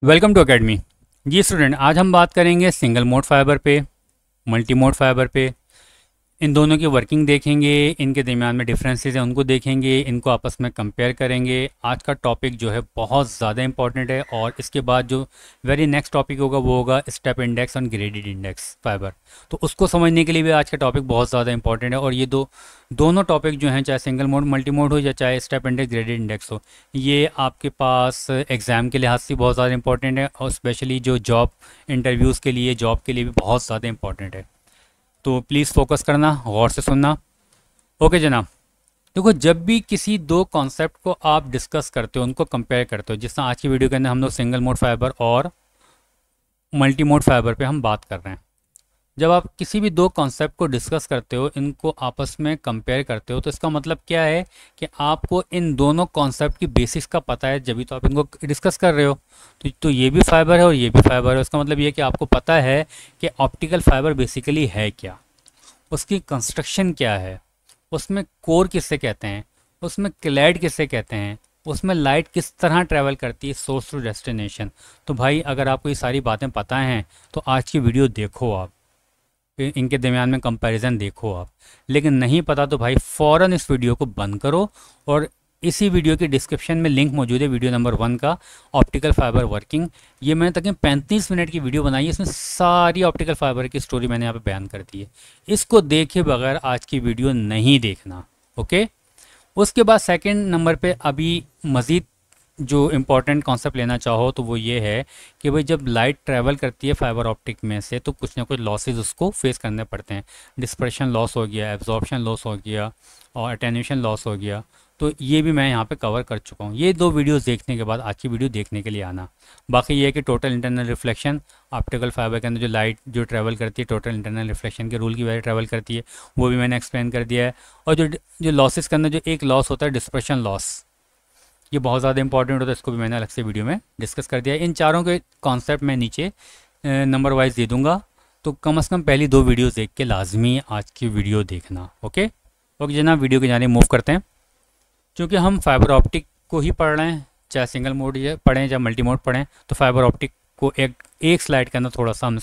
Welcome to academy. जी student, आज हम बात करेंगे सिंगल मोड फाइबर पे, मल्टी मोड फाइबर पे। इन दोनों की वर्किंग देखेंगे, इनके दरमियान में डिफरेंसेस हैं उनको देखेंगे, इनको आपस में कंपेयर करेंगे। आज का टॉपिक जो है बहुत ज़्यादा इंपॉर्टेंट है और इसके बाद जो वेरी नेक्स्ट टॉपिक होगा वो होगा स्टेप इंडेक्स और ग्रेडेड इंडेक्स फाइबर। तो उसको समझने के लिए भी आज का टॉपिक बहुत ज़्यादा इंपॉर्टेंट है। और ये दोनों टॉपिक जो हैं, चाहे सिंगल मोड मल्टी मोड हो या चाहे स्टेप इंडेक्स ग्रेडेड इंडेक्स हो, ये आपके पास एग्ज़ाम के लिहाज से बहुत ज़्यादा इंपॉर्टेंट है और स्पेशली जो जॉब इंटरव्यूज़ के लिए, जॉब के लिए भी बहुत ज़्यादा इंपॉर्टेंट है। तो प्लीज़ फोकस करना, गौर से सुनना। ओके जनाब, देखो, जब भी किसी दो कॉन्सेप्ट को आप डिस्कस करते हो, उनको कंपेयर करते हो, जिस तरह आज की वीडियो के अंदर हम लोग सिंगल मोड फाइबर और मल्टी मोड फाइबर पे हम बात कर रहे हैं। जब आप किसी भी दो कॉन्सेप्ट को डिस्कस करते हो, इनको आपस में कंपेयर करते हो, तो इसका मतलब क्या है कि आपको इन दोनों कॉन्सेप्ट की बेसिक्स का पता है, जब भी तो आप इनको डिस्कस कर रहे हो। तो ये भी फाइबर है और ये भी फाइबर है। इसका मतलब ये है कि आपको पता है कि ऑप्टिकल फाइबर बेसिकली है क्या, उसकी कंस्ट्रक्शन क्या है, उसमें कोर किससे कहते हैं, उसमें क्लैड किससे कहते हैं, उसमें लाइट किस तरह ट्रैवल करती है सोर्स टू डेस्टिनेशन। तो भाई, अगर आपको ये सारी बातें पता हैं तो आज की वीडियो देखो आप, इनके दरमियान में कंपैरिजन देखो आप। लेकिन नहीं पता तो भाई फ़ौरन इस वीडियो को बंद करो और इसी वीडियो के डिस्क्रिप्शन में लिंक मौजूद है वीडियो नंबर 1 का, ऑप्टिकल फाइबर वर्किंग। ये मैंने तकरीबन 35 मिनट की वीडियो बनाई है, इसमें सारी ऑप्टिकल फाइबर की स्टोरी मैंने यहाँ पे बयान कर दी है। इसको देखे बगैर आज की वीडियो नहीं देखना। ओके। उसके बाद सेकंड नंबर पे अभी मज़ीद जो इम्पोर्टेंट कॉन्सेप्ट लेना चाहो तो वो ये है कि भाई, जब लाइट ट्रैवल करती है फाइबर ऑप्टिक में से तो कुछ ना कुछ लॉसेस उसको फेस करने पड़ते हैं। डिस्पर्शन लॉस हो गया, एब्जॉर्प्शन लॉस हो गया और अटेन्यूएशन लॉस हो गया। तो ये भी मैं यहाँ पे कवर कर चुका हूँ। ये दो वीडियोस देखने के बाद आज की वीडियो देखने के लिए आना। बाकी ये है कि total internal reflection, optical fibre के अंदर जो लाइट जो ट्रैवल करती है टोटल इंटरनल रिफ्लेक्शन के रूल की वजह ट्रैवल करती है, वो भी मैंने एक्सप्लेन कर दिया है। और जो जो लॉसेस के अंदर जो एक लॉस होता है डिस्पर्शन लॉस, ये बहुत ज़्यादा इंपॉर्टेंट होता है, इसको भी मैंने अलग से वीडियो में डिस्कस कर दिया है। इन चारों के कॉन्सेप्ट मैं नीचे नंबर वाइज दे दूंगा, तो कम से कम पहली दो वीडियोस देख के लाजमी आज की वीडियो देखना। ओके ओके जनाब, वीडियो के जाने मूव करते हैं। क्योंकि हम फाइबर ऑप्टिक को ही पढ़ रहे हैं, चाहे सिंगल मोड या पढ़ें चाहे मल्टी मोड पढ़ें, तो फाइबर ऑप्टिक को एक स्लाइड के अंदर थोड़ा सा हम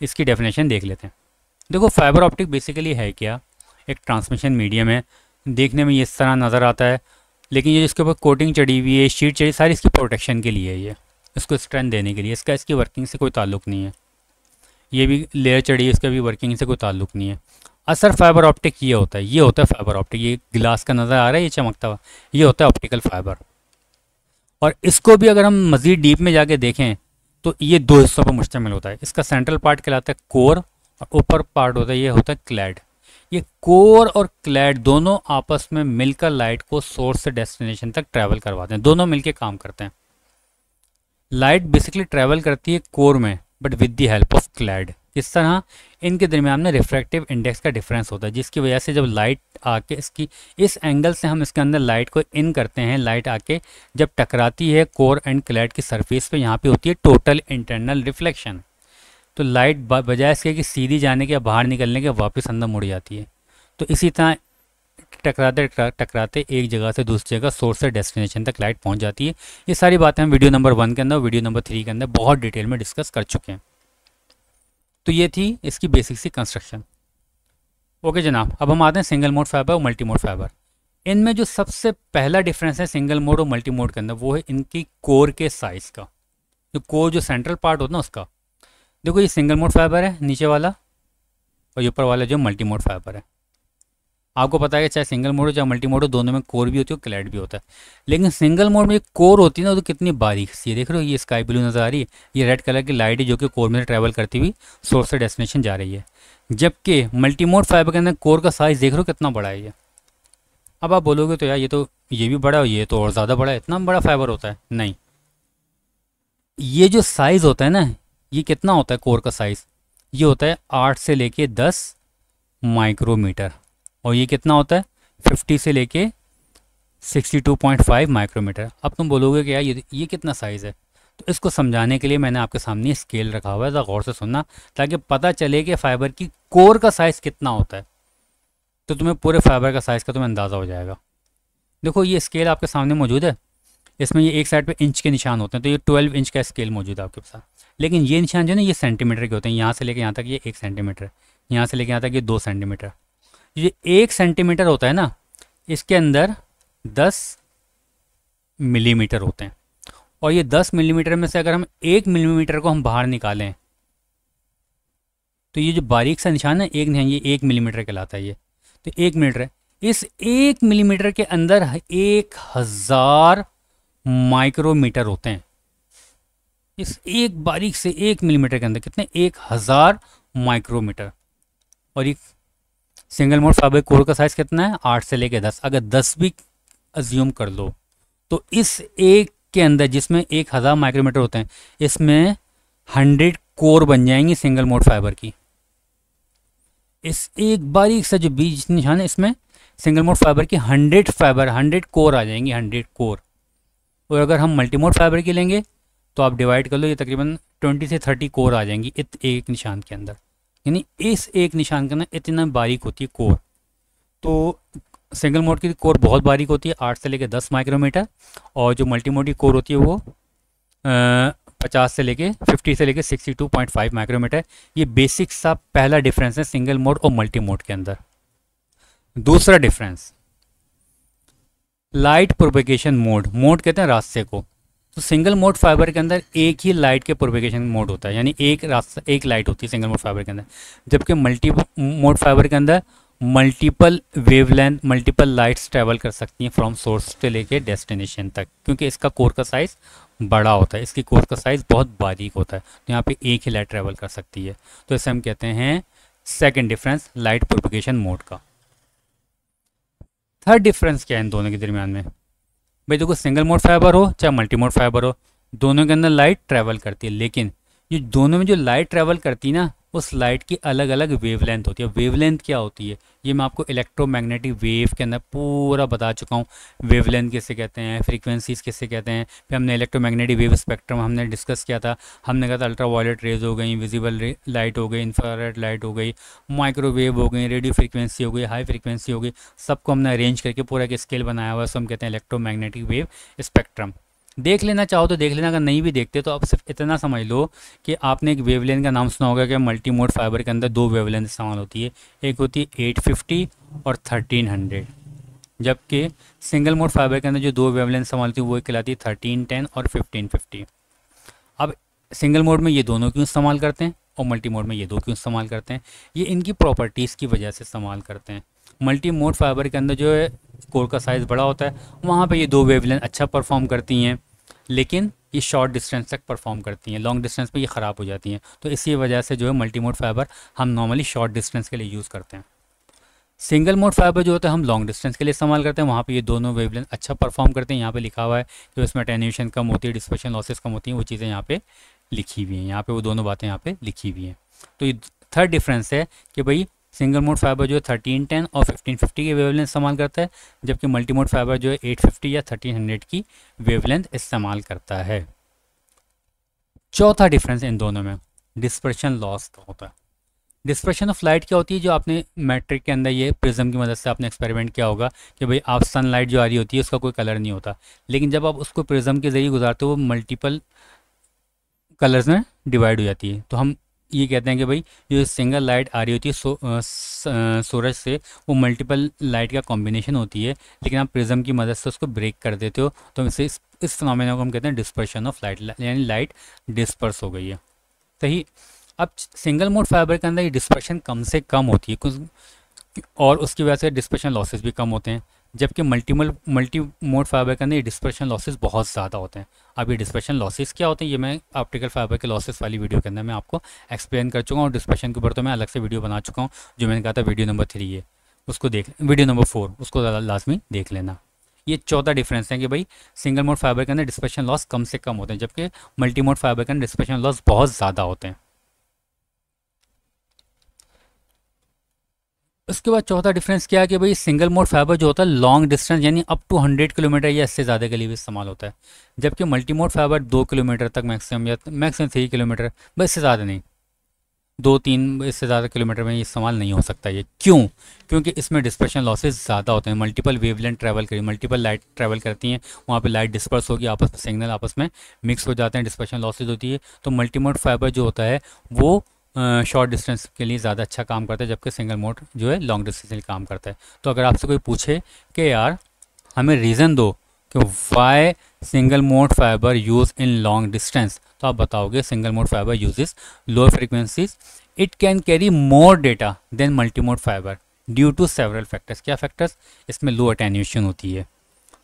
इसकी डेफिनेशन देख लेते हैं। देखो, फाइबर ऑप्टिक बेसिकली है क्या? एक ट्रांसमिशन मीडियम है। देखने में ये इस तरह नज़र आता है, लेकिन ये जिसके ऊपर कोटिंग चढ़ी हुई है, शीट चढ़ी, सारी इसकी प्रोटेक्शन के लिए है। ये इसको स्ट्रेंथ देने के लिए, इसकी वर्किंग से कोई ताल्लुक नहीं है। ये भी लेयर चढ़ी है, इसका भी वर्किंग से कोई ताल्लुक नहीं है। असर फाइबर ऑप्टिक ये होता है, ये होता है फाइबर ऑप्टिक। ये गिलास का नज़र आ रहा है, ये चमकता हुआ, ये होता है ऑप्टिकल फाइबर। और इसको भी अगर हम मज़ीद डीप में जाके देखें तो ये दो हिस्सों पर मुश्तमिल होता है। इसका सेंट्रल पार्ट कहलाता है कोर और ऊपर पार्ट होता है, ये होता है क्लैड। ये कोर और क्लैड दोनों आपस में मिलकर लाइट को सोर्स से डेस्टिनेशन तक ट्रैवल करवाते हैं, दोनों मिलकर काम करते हैं। लाइट बेसिकली ट्रैवल करती है कोर में, but with the help of clad. इस तरह इनके दरमियान में रिफ्रैक्टिव इंडेक्स का डिफरेंस होता है, जिसकी वजह से जब लाइट आके इसकी इस एंगल से हम इसके अंदर लाइट को इन करते हैं, लाइट आके जब टकराती है कोर एंड क्लैड की सरफेस पे, यहाँ पे होती है टोटल इंटरनल रिफ्लेक्शन। तो लाइट बजाय इसके कि सीधी जाने के, बाहर निकलने के, वापस अंदर मुड़ जाती है। तो इसी तरह टकराते टकराते एक जगह से दूसरी जगह, सोर्स से डेस्टिनेशन तक लाइट पहुंच जाती है। ये सारी बातें हम वीडियो नंबर 1 के अंदर, वीडियो नंबर 3 के अंदर बहुत डिटेल में डिस्कस कर चुके हैं। तो ये थी इसकी बेसिक सी कंस्ट्रक्शन। ओके जनाब, अब हम आते हैं सिंगल मोड फाइबर और मल्टी मोड फाइबर। इनमें जो सबसे पहला डिफरेंस है सिंगल मोड और मल्टी मोड के अंदर, वो है इनकी कोर के साइज़ का। जो कोर, जो सेंट्रल पार्ट होता है ना उसका। देखो, ये सिंगल मोड फाइबर है नीचे वाला, और ये ऊपर वाला जो मल्टी मोड फाइबर है। आपको पता है कि चाहे सिंगल मोड हो चाहे मल्टी मोड हो, दोनों में कोर भी होती है और क्लैड भी होता है। लेकिन सिंगल मोड में कोर होती है ना, तो कितनी बारीक सी है, देख रहे हो, ये स्काई ब्लू नज़र आ रही है, ये रेड कलर की लाइट है जो कि कोर में ट्रैवल करती हुई सोर्स से डेस्टिनेशन जा रही है। जबकि मल्टी मोड फाइबर के अंदर कोर का साइज़ देख रहे हो कितना बड़ा है ये। अब आप बोलोगे तो यार ये भी बड़ा है, ये तो और ज़्यादा बड़ा है, इतना बड़ा फाइबर होता है? नहीं, ये जो साइज़ होता है ना, ये कितना होता है कोर का साइज़? ये होता है 8 से लेके 10 माइक्रोमीटर। और ये कितना होता है? 50 से लेके 62.5 माइक्रोमीटर। अब तुम बोलोगे कि यार ये कितना साइज़ है? तो इसको समझाने के लिए मैंने आपके सामने स्केल रखा हुआ है, ज़रा गौर से सुनना, ताकि पता चले कि फाइबर की कोर का साइज़ कितना होता है। तो तुम्हें पूरे फाइबर का साइज़ का तुम्हें अंदाज़ा हो जाएगा। देखो, ये स्केल आपके सामने मौजूद है। इसमें ये एक साइड पे इंच के निशान होते हैं, तो ये 12 इंच का स्केल मौजूद है आपके पास। लेकिन ये निशान जो है ना ये सेंटीमीटर के होते हैं, यहाँ से लेके यहाँ तक ये 1 सेंटीमीटर, यहाँ से लेके यहाँ तक ये 2 सेंटीमीटर। ये 1 सेंटीमीटर होता है ना, इसके अंदर 10 मिलीमीटर होते हैं, और ये 10 मिलीमीटर में से अगर हम 1 मिलीमीटर को हम बाहर निकालें तो ये जो बारीक सा निशान है एक निशान, ये 1 मिलीमीटर कहलाता है। ये तो 1 मिलीमीटर है। इस 1 मिलीमीटर के अंदर 1000 माइक्रोमीटर होते हैं। इस एक बारीक से 1 मिलीमीटर के अंदर कितने, 1000 माइक्रोमीटर। और ये सिंगल मोड फाइबर कोर का साइज कितना है, 8 से लेके 10। अगर 10 भी अज्यूम कर लो तो इस एक के अंदर जिसमें 1000 माइक्रोमीटर होते हैं, इसमें 100 कोर बन जाएंगी सिंगल मोड फाइबर की। इस एक बारीक सा जो बीच निशान है, इसमें सिंगल मोड फाइबर की 100 कोर आ जाएंगी, 100 कोर। और अगर हम मल्टी मोड फाइबर की लेंगे तो आप डिवाइड कर लो, ये तकरीबन 20 से 30 कोर आ जाएंगी एक निशान के अंदर। यानी इस एक निशान के अंदर इतना बारीक होती है कोर। तो सिंगल मोड की कोर बहुत बारीक होती है, 8 से लेकर 10 माइक्रोमीटर, और जो मल्टी मोड की कोर होती है वो 50 से लेके 50 से लेके 62.5 माइक्रोमीटर। ये बेसिक सा पहला डिफरेंस है सिंगल मोड और मल्टी मोड के अंदर। दूसरा difference, light propagation mode. Mode कहते हैं रास्ते को। तो सिंगल मोड फाइबर के अंदर एक ही लाइट के प्रोपेगेशन मोड होता है, यानी एक रास्ता, एक लाइट होती है सिंगल मोड फाइबर के अंदर। जबकि मल्टी मोड फाइबर के अंदर multiple wavelength, multiple lights travel कर सकती हैं फ्रॉम सोर्स से लेके डेस्टिनेशन तक, क्योंकि इसका कोर का साइज़ बड़ा होता है, इसकी कोर का साइज़ बहुत बारीक होता है। तो यहाँ पे एक ही लाइट ट्रैवल कर सकती है। तो इसे हम कहते हैं second difference light propagation mode का। थर्ड डिफरेंस क्या है इन दोनों के दरमियान में? भाई देखो, सिंगल मोड फाइबर हो चाहे मल्टी मोड फाइबर हो, दोनों के अंदर लाइट ट्रैवल करती है, लेकिन ये दोनों में जो लाइट ट्रैवल करती है ना, उस लाइट की अलग अलग वेवलेंथ होती है। वेवलेंथ क्या होती है ये मैं आपको इलेक्ट्रोमैग्नेटिक वेव के अंदर पूरा बता चुका हूँ। वेवलेंथ किससे कहते हैं, फ्रीक्वेंसीज किससे कहते हैं। फिर हमने इलेक्ट्रोमैग्नेटिक वेव स्पेक्ट्रम हमने डिस्कस किया था। हमने कहा था अल्ट्रा वायलेट रेज हो गई, विजिबल लाइट हो गई, इंफ्रारेड लाइट हो गई, माइक्रोवेव हो गई, रेडियो फ्रीक्वेंसी हो गई, हाई फ्रीक्वेंसी हो गई। सबको हमने अरेंज करके पूरा एक स्केल बनाया हुआ है, सो हम कहते हैं इलेक्ट्रोमैग्नेटिक वेव स्पेक्ट्रम। देख लेना चाहो तो देख लेना, अगर नहीं भी देखते तो आप सिर्फ इतना समझ लो कि आपने एक वेवलेंथ का नाम सुना होगा कि मल्टी मोड फाइबर के अंदर 2 वेवलेंथ इस्तेमाल होती है, एक होती है 850 और 1300। जबकि सिंगल मोड फाइबर के अंदर जो 2 वेवलेंथ इस्तेमाल होती है वो कहलाती है 1310 और 1550। अब सिंगल मोड में ये दोनों क्यों इस्तेमाल करते हैं और मल्टी मोड में ये दो क्यों इस्तेमाल करते हैं? ये इनकी प्रॉपर्टीज़ की वजह से इस्तेमाल करते हैं। मल्टी मोड फाइबर के अंदर जो है कोर का साइज़ बड़ा होता है, वहाँ पे ये 2 वेवलेंथ अच्छा परफॉर्म करती हैं, लेकिन ये शॉर्ट डिस्टेंस तक परफॉर्म करती हैं, लॉन्ग डिस्टेंस पे ये ख़राब हो जाती हैं। तो इसी वजह से जो है मल्टी मोड फाइबर हम नॉर्मली शॉर्ट डिस्टेंस के लिए यूज़ करते हैं। सिंगल मोड फाइबर जो होता है हम लॉन्ग डिस्टेंस के लिए इस्तेमाल करते हैं, वहाँ पे ये दोनों वेवलेंथ अच्छा परफॉर्म करते हैं। यहाँ पे लिखा हुआ है कि इसमें अटेन्यूएशन कम होती है, डिस्पर्शन लॉसेस कम होती हैं, वो चीज़ें यहाँ पे लिखी हुई हैं, यहाँ पे वो दोनों बातें यहाँ पे लिखी हुई हैं। तो ये थर्ड डिफरेंस है कि भाई सिंगल मोड फाइबर जो है 1310 और 1550 की वेवलेंथ इस्तेमाल करता है, जबकि मल्टी मोड फाइबर जो है 850 या 1300 की वेवलेंथ इस्तेमाल करता है। चौथा डिफरेंस इन दोनों में डिस्पर्शन लॉस का होता है। डिस्पर्शन ऑफ लाइट क्या होती है? जो आपने मैट्रिक के अंदर ये प्रिज्म की मदद से आपने एक्सपेरिमेंट किया होगा कि भाई आप सनलाइट जो आ रही होती है उसका कोई कलर नहीं होता, लेकिन जब आप उसको प्रिज्म के ज़रिए गुजारते हो वो मल्टीपल कलर्स में डिवाइड हो जाती है। तो हम ये कहते हैं कि भाई जो सिंगल लाइट आ रही होती है सूरज से, वो मल्टीपल लाइट का कॉम्बिनेशन होती है, लेकिन आप प्रिज्म की मदद से उसको ब्रेक कर देते हो, तो इसे इस फिनोमेना को हम कहते हैं डिस्पर्शन ऑफ लाइट, यानी लाइट डिस्पर्स हो गई है। सही। अब सिंगल मोड फाइबर के अंदर ये डिस्पर्शन कम से कम होती है कुछ, और उसकी वजह से डिस्पर्शन लॉसेस भी कम होते हैं, जबकि मल्टी मोड फाइबर के अंदर ये डिस्पर्शन लॉसेस बहुत ज़्यादा होते हैं। अब ये डिस्पर्शन लॉसेस क्या होते हैं ये मैं ऑप्टिकल फाइबर के लॉसेस वाली वीडियो के अंदर मैं आपको एक्सप्लेन कर चुका हूँ, और डिस्पर्शन के ऊपर तो मैं अलग से वीडियो बना चुका हूँ, जो मैंने कहा था वीडियो नंबर 3 है, उसको वीडियो नंबर 4 उसको लाजमी देख लेना। ये चौथा डिफरेंस है कि भाई सिंगल मोड फाइबर के अंदर डिस्पर्शन लॉस कम से कम होते हैं, जबकि मल्टी मोड फाइबर के अंदर डिस्पर्शन लॉस बहुत ज़्यादा होते हैं। उसके बाद चौथा डिफरेंस क्या है कि भाई सिंगल मोड फाइबर जो होता है लॉन्ग डिस्टेंस यानी अप टू 100 किलोमीटर या इससे ज़्यादा के लिए भी इस्तेमाल होता है, जबकि मल्टी मोड फाइबर 2 किलोमीटर तक मैक्सिमम या मैक्सिमम 3 किलोमीटर, बस इससे ज़्यादा नहीं। 2-3 इससे ज़्यादा किलोमीटर में ये इस्तेमाल नहीं हो सकता। ये क्यों? क्योंकि इसमें डिस्पर्शन लॉसेस ज़्यादा होते हैं। मल्टीपल वेवलेंथ ट्रैवल करी, मल्टीपल लाइट ट्रैवल करती हैं, वहाँ पे लाइट डिस्पर्स होगी, आपस में सिग्नल आपस में मिक्स हो जाते हैं, डिस्पर्शन लॉसेज होती है। तो मल्टी मोड फाइबर जो होता है वो शॉर्ट डिस्टेंस के लिए ज़्यादा अच्छा काम करता है, जबकि सिंगल मोड जो है लॉन्ग डिस्टेंस के लिए काम करता है। तो अगर आपसे कोई पूछे कि यार हमें रीज़न दो कि why single mode fibre use in long distance, तो आप बताओगे single mode fibre uses lower frequencies, it can carry more data than multi mode fibre due to several factors. क्या फैक्टर्स? इसमें लो अटेन्यूएशन होती है,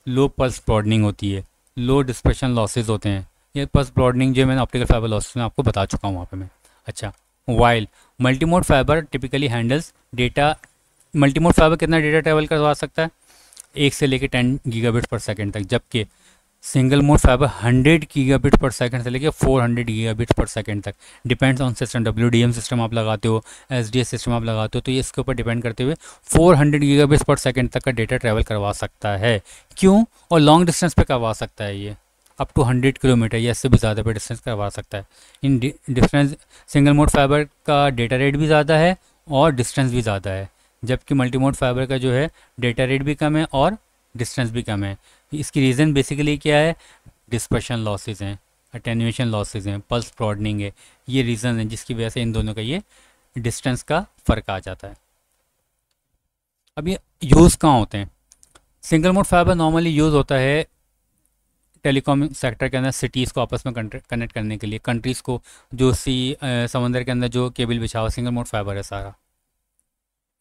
low pulse broadening होती है, लो dispersion losses होते हैं। ये पल्स ब्रॉडनिंग जो मैंने ऑप्टिकल फाइबर लॉसेज में आपको बता चुका हूँ वहाँ पे मैं। अच्छा, while multimode fibre typically handles data, multimode fibre कितना डेटा ट्रैवल करवा सकता है? 1 से लेकर 10 गीगाबिट पर सेकंड तक, जबकि सिंगल मोड फाइबर 100 गीगाबिट पर सेकंड से लेकर 400 गीगाबिट पर सेकंड तक, depends on system. WDM system आप लगाते हो, SDA सिस्टम आप लगाते हो, तो ये इसके ऊपर डिपेंड करते हुए 400 गीगाबिट पर सेकंड तक का डेटा ट्रैवल करवा सकता है। क्यों? और लॉन्ग डिस्टेंस पे करवा सकता है ये अप टू 100 किलोमीटर या इससे भी ज़्यादा पे डिस्टेंस करवा सकता है। In difference single mode fibre का डेटा रेट भी ज़्यादा है और डिस्टेंस भी ज़्यादा है, जबकि मल्टी मोड फाइबर का जो है डेटा रेट भी कम है और डिस्टेंस भी कम है। इसकी रीज़न बेसिकली क्या है? डिस्पर्शन लॉसेज हैं, अटेन्यूएशन लॉसेज हैं, पल्स ब्रॉडनिंग है, ये रीज़न है जिसकी वजह से इन दोनों का ये डिस्टेंस का फ़र्क आ जाता है। अब ये यूज़ कहाँ होते हैं? Single mode fibre normally use होता है टेलीकॉम सेक्टर के अंदर, सिटीज़ को आपस में कनेक्ट करने के लिए, कंट्रीज़ को जो समंदर के अंदर जो केबल बिछा हुआ, सिंगल मोड फाइबर है सारा।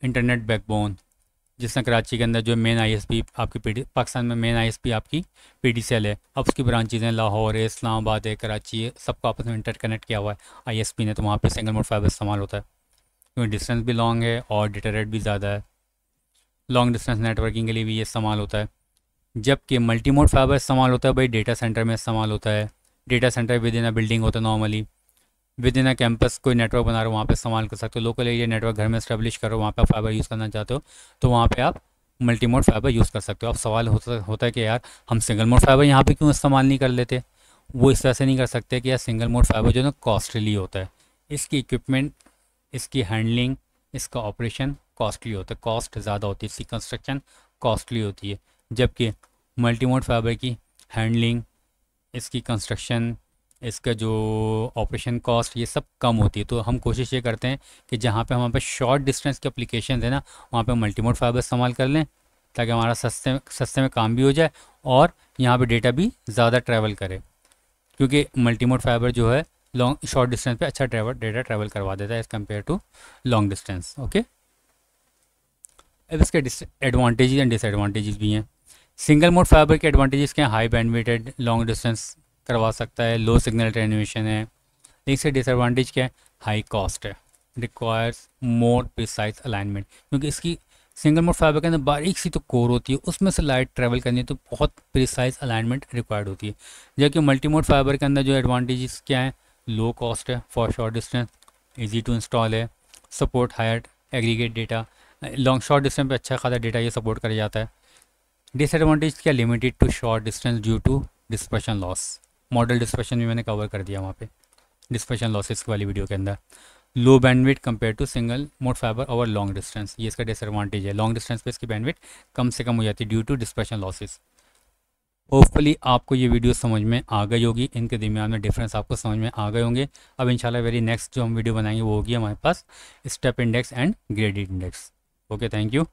इंटरनेट बैकबोन, जिसमें कराची के अंदर जो मेन ISP आपकी पाकिस्तान में मेन ISP आपकी PDCL है, अब उसकी ब्रांचेज हैं लाहौर है, इस्लामाबाद है, कराची है, सबको आपस में इंटरकनेक्ट किया हुआ है ISP ने, तो वहाँ पे सिंगल मोड फाइबर इस्तेमाल होता है क्योंकि डिस्टेंस भी लॉन्ग है और डेटा रेट भी ज़्यादा है। लॉन्ग डिस्टेंस नेटवर्किंग के लिए भी ये इस्तेमाल होता है। जबकि मल्टी मोड फाइबर इस्तेमाल होता है भाई डेटा सेंटर में इस्तेमाल होता है। Data centre with in a building होता है, normally with in a campus कोई नेटवर्क बना रहे हो वहाँ पे इस्तेमाल कर सकते हो। लोकल एरिया नेटवर्क घर में इस्टेब्लिश करो, वहाँ पे आप फाइबर यूज़ करना चाहते हो तो वहाँ पे आप मल्टी मोड फाइबर यूज़ कर सकते हो। अब सवाल होता है कि यार हम सिंगल मोड फाइबर यहाँ पे क्यों इस्तेमाल नहीं कर लेते? वो इस तरह से नहीं कर सकते कि यार सिंगल मोड फाइबर जो है ना कॉस्टली होता है, इसकी इक्विपमेंट, इसकी हैंडलिंग, इसका ऑपरेशन कॉस्टली होता है, कॉस्ट ज़्यादा होती है, इसकी कंस्ट्रक्शन कॉस्टली होती है। जबकि मल्टी मोड फाइबर की हैंडलिंग, इसकी कंस्ट्रक्शन, इसका जो ऑपरेशन कॉस्ट, ये सब कम होती है। तो हम कोशिश ये करते हैं कि जहाँ पे हमारे पास शॉर्ट डिस्टेंस के एप्लीकेशन है ना, वहाँ पे मल्टी मोड फाइबर इस्तेमाल कर लें ताकि हमारा सस्ते में काम भी हो जाए और यहाँ पे डेटा भी ज़्यादा ट्रैवल करे, क्योंकि मल्टी मोड फाइबर जो है लॉन्ग शॉर्ट डिस्टेंस पे अच्छा डेटा ट्रैवल करवा देता है as compare to long distance. Okay, अब इसके एडवांटेजेस एंड डिसएडवांटेजेस भी हैं। सिंगल मोड फाइबर के एडवांटेजेस क्या हैं? हाई बैंडविड्थ, लॉन्ग डिस्टेंस करवा सकता है, लो सिग्नल अटेन्यूएशन है। इससे डिसएडवांटेज क्या है? हाई कॉस्ट है, रिक्वायर्स मोर प्रिसाइज अलाइनमेंट, क्योंकि इसकी सिंगल मोड फाइबर के अंदर बारीक सी तो कोर होती है, उसमें से लाइट ट्रैवल करनी है तो बहुत प्रिसाइज अलाइनमेंट रिक्वायर्ड होती है। जबकि मल्टी मोड फाइबर के अंदर जो एडवांटेजेस क्या है? लो कॉस्ट है for short distance, easy to install है, support higher aggregate data, long short distance पे अच्छा खासा डेटा ये सपोर्ट कर जाता है। डिसएडवांटेज क्या? Limited to short distance due to dispersion loss, modal dispersion भी मैंने कवर कर दिया वहाँ पे डिस्पर्शन लॉसेस वाली वीडियो के अंदर। Low bandwidth compare to single mode fibre over long distance, ये इसका डिसएडवांटेज है। लॉन्ग डिस्टेंस पे इसकी बैंडविड्थ कम से कम हो जाती है due to dispersion losses. Hopefully आपको ये वीडियो समझ में आ गई होगी, इनके दरमियान में डिफरेंस आपको समझ में आ गए होंगे। अब इंशाल्लाह वेरी नेक्स्ट जो हम वीडियो बनाएंगे वो होगी हमारे पास step index and gradient index. Okay, thank you.